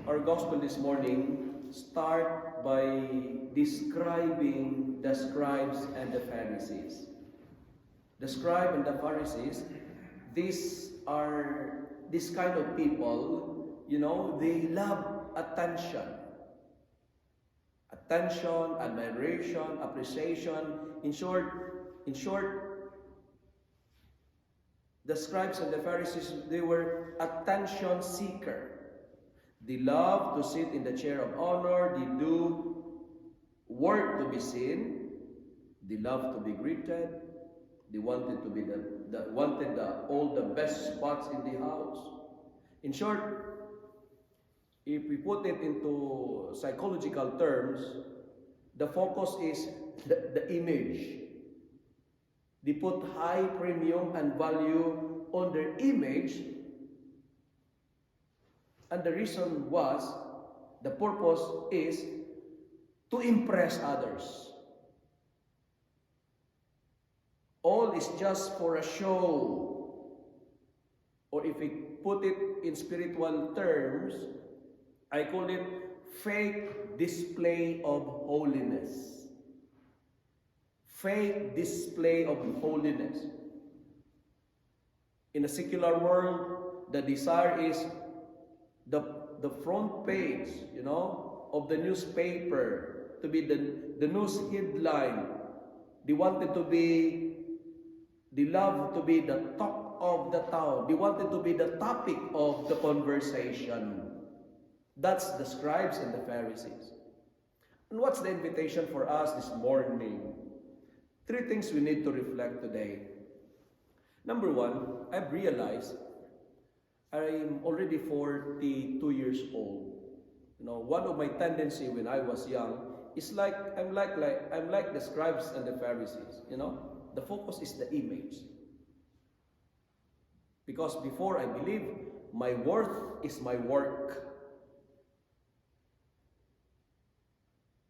Our gospel this morning start by describing the scribes and the Pharisees. The scribe and the Pharisees, these are this kind of people, they love attention. Attention, admiration, appreciation. In short, the scribes and the Pharisees, they were attention seeker. They love to sit in the chair of honor. They do work to be seen. They love to be greeted. They wanted to be all the best spots in the house. In short, if we put it into psychological terms, the focus is the image. They put high premium and value on their image. And the reason was, the purpose is to impress others. All is just for a show. Or if we put it in spiritual terms, I call it fake display of holiness. Fake display of holiness. In a secular world, the desire is the front page, of the newspaper to be the news headline. They wanted to be, they love to be the talk of the town. They wanted to be the topic of the conversation. That's the scribes and the Pharisees. And what's the invitation for us this morning? 3 things we need to reflect today. Number 1, I've realized I'm already 42 years old. One of my tendency when I was young is I'm like the scribes and the Pharisees. The focus is the image. Because before I believe my worth is my work.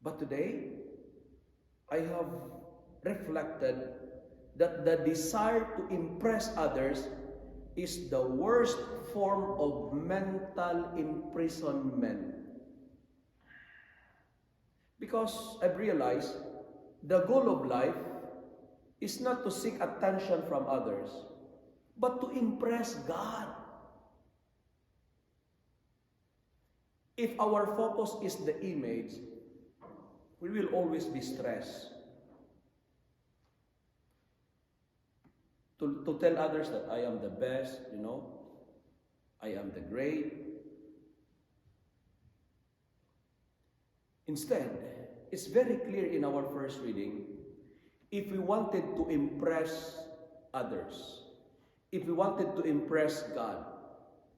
But today, I have reflected that the desire to impress others is the worst form of mental imprisonment. Because I've realized the goal of life is not to seek attention from others, but to impress God. If our focus is the image, we will always be stressed. To tell others that I am the best, I am the great. Instead, it's very clear in our first reading, if we wanted to impress others, if we wanted to impress God,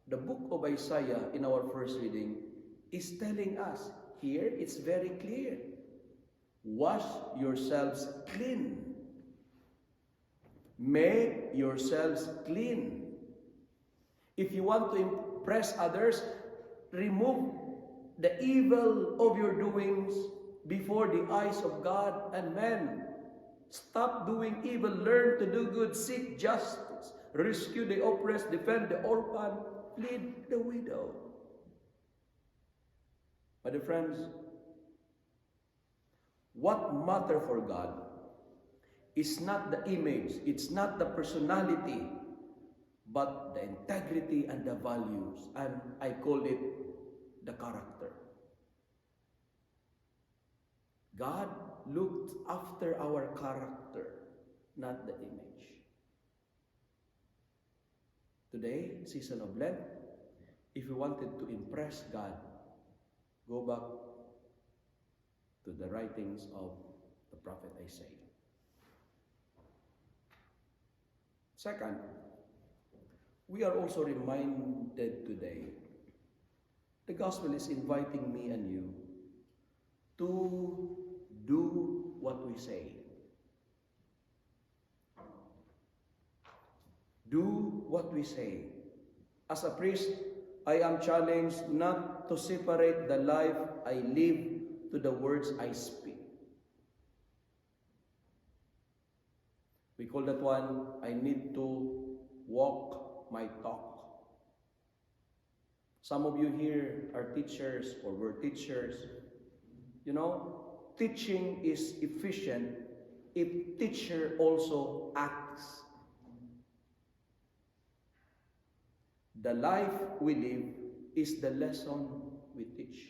the book of Isaiah in our first reading is telling us, here it's very clear, wash yourselves clean. Make yourselves clean. If you want to impress others, remove the evil of your doings before the eyes of God and men. Stop doing evil, learn to do good, seek justice, rescue the oppressed, defend the orphan, plead the widow. My dear friends, what matters for God is not the image, it's not the personality, but the integrity and the values. And I call it the character. God looked after our character, not the image. Today, season of Lent, if you wanted to impress God, go back to the writings of the prophet Isaiah. Second, we are also reminded today, the gospel is inviting me and you to do what we say. Do what we say. As a priest, I am challenged not to separate the life I live to the words I speak. We call that one, I need to walk my talk. Some of you here are teachers or were teachers. You know, teaching is efficient if teacher also acts. The life we live is the lesson we teach.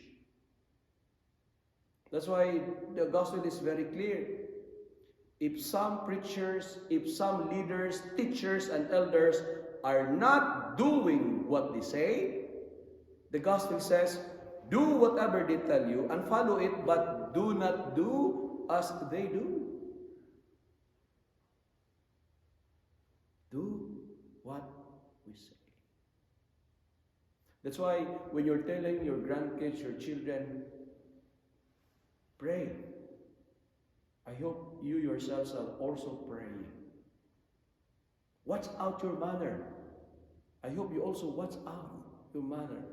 That's why the gospel is very clear. If some preachers, if some leaders, teachers, and elders are not doing what they say, the gospel says, do whatever they tell you and follow it, but do not do as they do. Do what we say. That's why when you're telling your grandkids, your children, pray. I hope you yourselves are also praying. Watch out your manner. I hope you also watch out your manner.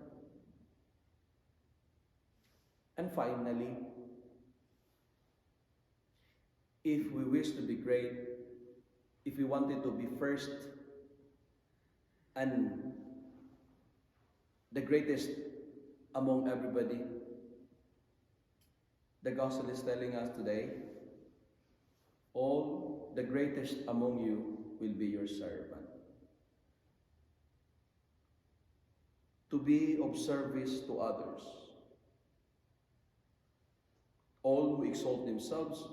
And finally, if we wish to be great, if we wanted to be first and the greatest among everybody, the gospel is telling us today, all the greatest among you will be your servant. To be of service to others. All who exalt themselves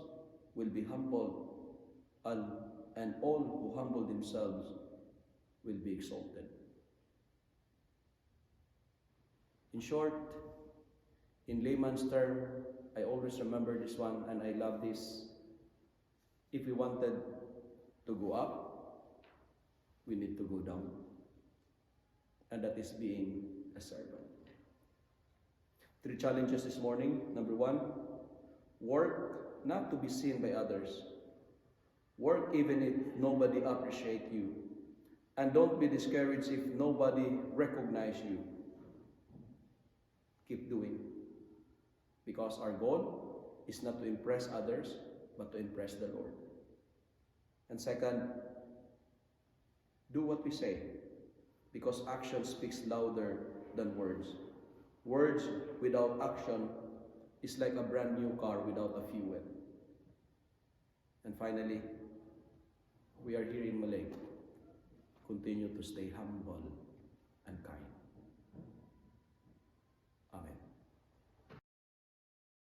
will be humble, and all who humble themselves will be exalted. In short, in layman's term, I always remember this one and I love this. If we wanted to go up, we need to go down. And that is being a servant. 3 challenges this morning. Number 1, work not to be seen by others. Work even if nobody appreciates you. And don't be discouraged if nobody recognizes you. Keep doing. Because our goal is not to impress others, but to impress the Lord. And second, do what we say, because action speaks louder than words. Words without action is like a brand new car without a fuel. And finally, we are here in Malay. Continue to stay humble and kind.